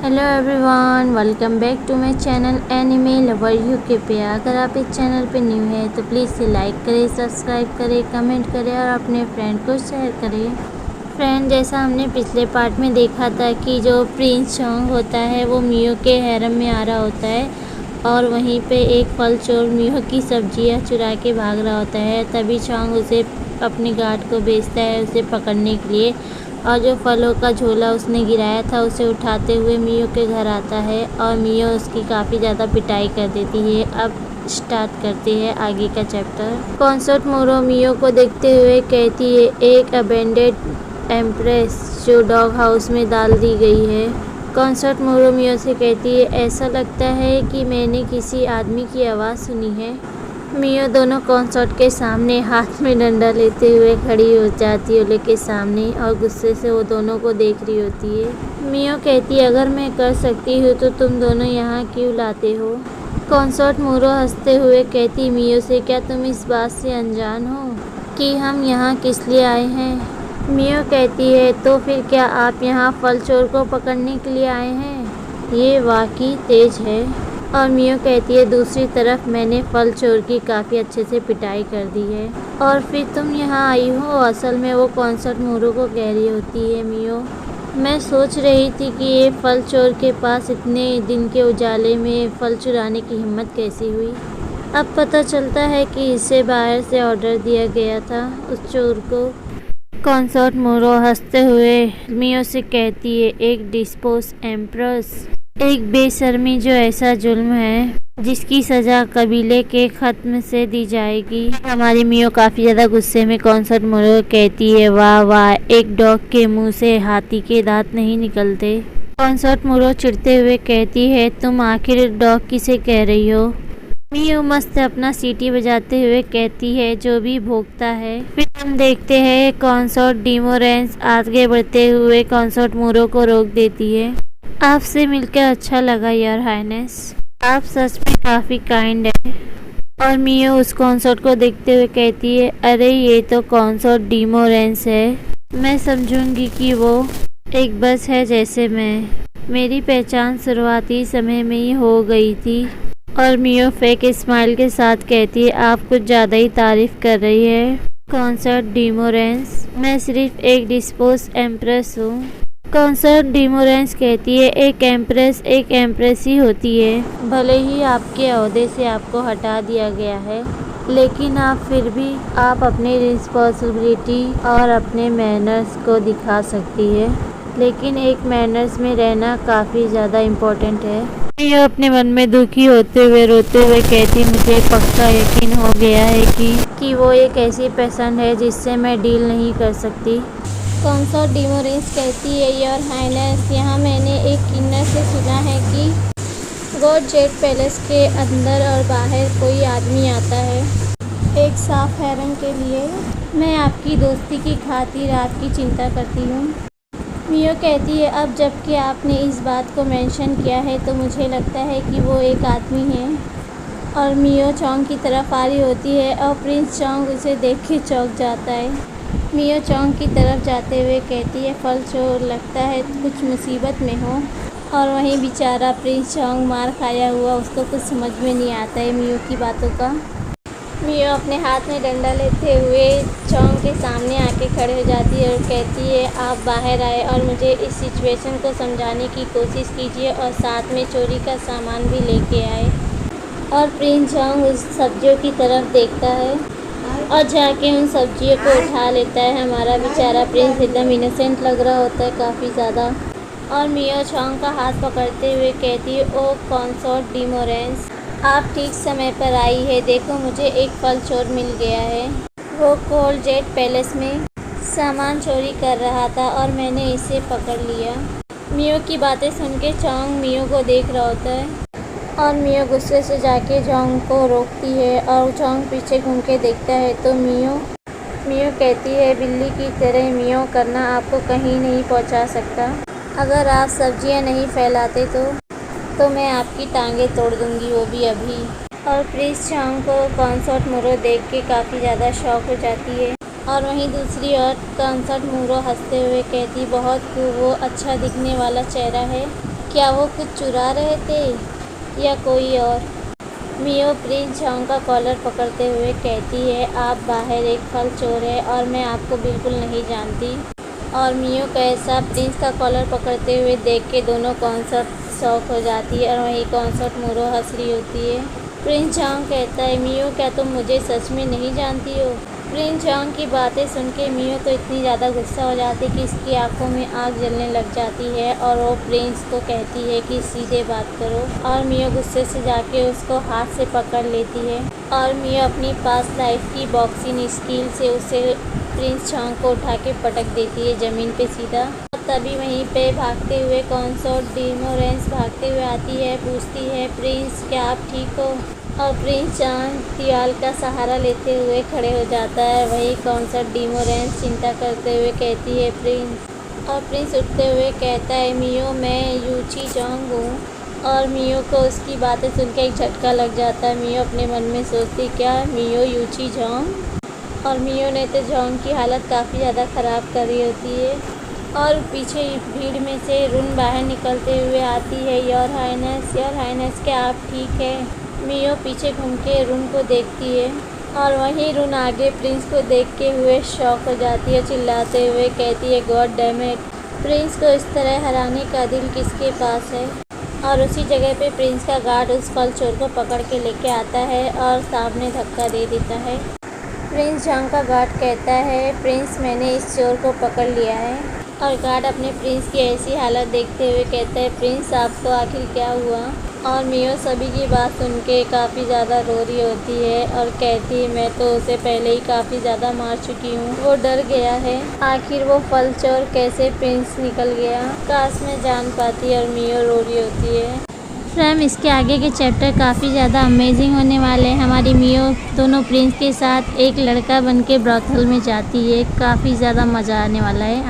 Hello everyone, welcome back to my channel anime lover UK पे। अगर आप इस चैनल पे न्यू है तो प्लीज़ इसे लाइक करें, सब्सक्राइब करें, कमेंट करें और अपने फ्रेंड को शेयर करें। फ्रेंड, जैसा हमने पिछले पार्ट में देखा था कि जो प्रिंस चोंग होता है वो मियो के हैरम में आ रहा होता है और वहीं पे एक फल चोर मियो की सब्जियां चुरा के भाग रहा होता है। तभी चोंग उसे अपनी गार्ड को भेजता है उसे पकड़ने के लिए, और जो फलों का झोला उसने गिराया था उसे उठाते हुए मियो के घर आता है और मियो उसकी काफ़ी ज़्यादा पिटाई कर देती है। अब स्टार्ट करते हैं आगे का चैप्टर। कॉन्सर्ट मोरो मियो को देखते हुए कहती है, एक अबेंडेड एम्प्रेस जो डॉग हाउस में डाल दी गई है। कॉन्सर्ट मोरो मियो से कहती है, ऐसा लगता है कि मैंने किसी आदमी की आवाज़ सुनी है। मियो दोनों कॉन्सर्ट के सामने हाथ में डंडा लेते हुए खड़ी हो जाती है ओले के सामने और गुस्से से वो दोनों को देख रही होती है। मियो कहती है, अगर मैं कर सकती हूँ तो तुम दोनों यहाँ क्यों लाते हो। कॉन्सर्ट मोरो हंसते हुए कहती मियो से, क्या तुम इस बात से अनजान हो कि हम यहाँ किस लिए आए हैं। मियो कहती है, तो फिर क्या आप यहाँ फल चोर को पकड़ने के लिए आए हैं। ये वाकई तेज है। और मियो कहती है, दूसरी तरफ मैंने फल चोर की काफ़ी अच्छे से पिटाई कर दी है और फिर तुम यहाँ आई हो। असल में वो कॉन्सर्ट मोरो को कह रही होती है, मियो मैं सोच रही थी कि ये फल चोर के पास इतने दिन के उजाले में फल चुराने की हिम्मत कैसी हुई। अब पता चलता है कि इसे बाहर से ऑर्डर दिया गया था उस चोर को। कॉन्सर्ट मोरो हंसते हुए मियो से कहती है, एक डिस्पोज एम्प्रेस, एक बेशर्मी जो ऐसा जुल्म है जिसकी सज़ा कबीले के ख़त्म से दी जाएगी। हमारी मियो काफ़ी ज़्यादा गुस्से में कॉन्सर्ट मोरो कहती है, वाह वाह, एक डॉग के मुंह से हाथी के दांत नहीं निकलते। कॉन्सर्ट मोरो चिढ़ते हुए कहती है, तुम आखिर डॉग किसे कह रही हो। मियो मस्त अपना सीटी बजाते हुए कहती है, जो भी भोंकता है। फिर हम देखते हैं कॉन्सर्ट डिमोरेंस आगे बढ़ते हुए कॉन्सर्ट मोरो को रोक देती है। आपसे मिलकर अच्छा लगा योर हाइनेस, आप सच में काफ़ी काइंड है। और मियो उस कॉन्सर्ट को देखते हुए कहती है, अरे ये तो कॉन्सर्ट डिमोरेंस है, मैं समझूंगी कि वो एक बस है जैसे मेरी पहचान शुरुआती समय में ही हो गई थी। और मियो फेक स्माइल के साथ कहती है, आप कुछ ज़्यादा ही तारीफ कर रही है कॉन्सर्ट डिमोरेंस, मैं सिर्फ एक डिस्पोज एम्प्रेस हूँ। कॉन्सर्ट डिमोरेंस कहती है, एक एम्प्रेस ही होती है, भले ही आपके ओहदे से आपको हटा दिया गया है लेकिन आप अपनी रिस्पॉन्सिबिलिटी और अपने मैनर्स को दिखा सकती है। लेकिन एक मैनर्स में रहना काफ़ी ज़्यादा इम्पोर्टेंट है। यह अपने मन में दुखी होते हुए रोते हुए कहती, मुझे पक्का यकीन हो गया है कि वो एक ऐसी पसंद है जिससे मैं डील नहीं कर सकती। कॉन्सर्ट डिमोरेंस कहती है, योर हाइनेस, यहाँ मैंने एक किन्नर से सुना है कि गॉड जेट पैलेस के अंदर और बाहर कोई आदमी आता है एक साफ हैरम के लिए। मैं आपकी दोस्ती की खातिर आपकी चिंता करती हूँ। मियो कहती है, अब जबकि आपने इस बात को मेंशन किया है तो मुझे लगता है कि वो एक आदमी है। और मियो चोंग की तरफ आ रही होती है और प्रिंस चोंग उसे देख के चौंक जाता है। मियो चोंग की तरफ जाते हुए कहती है, फल चोर लगता है कुछ मुसीबत में हो। और वहीं बेचारा प्रिंस चोंग मार खाया हुआ, उसको कुछ समझ में नहीं आता है मियो की बातों का। मियो अपने हाथ में डंडा लेते हुए चोंग के सामने आके खड़े हो जाती है और कहती है, आप बाहर आए और मुझे इस सिचुएशन को समझाने की कोशिश कीजिए और साथ में चोरी का सामान भी लेके आए। और प्रिंस चोंग उस सब्जियों की तरफ देखता है और जाके उन सब्जियों को उठा लेता है। हमारा बेचारा प्रिंस एकदम इनोसेंट लग रहा होता है काफ़ी ज़्यादा। और मियो चोंग का हाथ पकड़ते हुए कहती है, ओ कॉन्सर्ट डिमोरेंस, आप ठीक समय पर आई है। देखो, मुझे एक फल चोर मिल गया है। वो गोल्ड जेट पैलेस में सामान चोरी कर रहा था और मैंने इसे पकड़ लिया। मियो की बातें सुन के चोंग मियो को देख रहा होता है और मियो गुस्से से जाके चोंग को रोकती है और चोंग पीछे घूम के देखता है तो मियो कहती है, बिल्ली की तरह मियो करना आपको कहीं नहीं पहुंचा सकता। अगर आप सब्जियां नहीं फैलाते तो मैं आपकी टांगें तोड़ दूंगी, वो भी अभी। और प्रिंस चोंग को कॉन्सर्ट मोरो देख के काफ़ी ज़्यादा शौक हो जाती है। और वहीं दूसरी ओर कॉन्सर्ट मोरो हंसते हुए कहती, बहुत खूब, वो अच्छा दिखने वाला चेहरा है। क्या वो कुछ चुरा रहे थे या कोई और? मियो प्रिंस झांग का कॉलर पकड़ते हुए कहती है, आप बाहर एक फल चोर है और मैं आपको बिल्कुल नहीं जानती। और मियो का ऐसा प्रिंस का कॉलर पकड़ते हुए देख के दोनों कॉन्सर्ट शॉक हो जाती है और वहीं कॉन्सर्ट मुरो हंस रही होती है। प्रिंस झांग कहता है, मियो क्या तुम मुझे सच में नहीं जानती हो? प्रिंस झांग की बातें सुन के मियो तो इतनी ज़्यादा गुस्सा हो जाती है कि इसकी आंखों में आग जलने लग जाती है और वो प्रिंस को कहती है कि सीधे बात करो। और मियो गुस्से से जाके उसको हाथ से पकड़ लेती है और मियो अपनी पास्ट लाइफ की बॉक्सिंग स्किल से उसे प्रिंस झांग को उठा के पटक देती है ज़मीन पे सीधा। तभी वहीं पे भागते हुए कॉन्सर्ट डिमोरेंस भागते हुए आती है, पूछती है, प्रिंस क्या आप ठीक हो? और प्रिंस झांग दीवार का सहारा लेते हुए खड़े हो जाता है। वही कॉन्सर्ट डिमोरेंस चिंता करते हुए कहती है, प्रिंस। और प्रिंस उठते हुए कहता है, मियो मैं यूची झांग हूँ। और मियो को उसकी बातें सुन के एक झटका लग जाता है। मियो अपने मन में सोचती, क्या मियो यूची झांग? और मियो ने तो झांग की हालत काफ़ी ज़्यादा ख़राब करी होती है। और पीछे भीड़ में से रुन बाहर निकलते हुए आती है, योर हाइनेस क्या आप ठीक है? मियो पीछे घूम के रुन को देखती है और वहीं रुन आगे प्रिंस को देखते हुए शॉक हो जाती है, चिल्लाते हुए कहती है, गॉड डैम इट, प्रिंस को इस तरह हराने का दिल किसके पास है? और उसी जगह पे प्रिंस का गार्ड उस फल चोर को पकड़ के लेके आता है और सामने धक्का दे देता है। प्रिंस झांग का गार्ड कहता है, प्रिंस मैंने इस चोर को पकड़ लिया है। और गार्ड अपने प्रिंस की ऐसी हालत देखते हुए कहता है, प्रिंस आपको आखिर क्या हुआ? और मियो सभी की बात सुन के काफ़ी ज़्यादा रो रही होती है और कहती है, मैं तो उसे पहले ही काफ़ी ज़्यादा मार चुकी हूँ, वो डर गया है। आखिर वो फल चोर कैसे प्रिंस निकल गया, काश मैं जान पाती। और मियो रो रही होती है। फ्रेंड इसके आगे के चैप्टर काफ़ी ज़्यादा अमेजिंग होने वाले हैं। हमारी मियो दोनों प्रिंस के साथ एक लड़का बन के ब्रॉथल में जाती है, काफ़ी ज़्यादा मज़ा आने वाला है।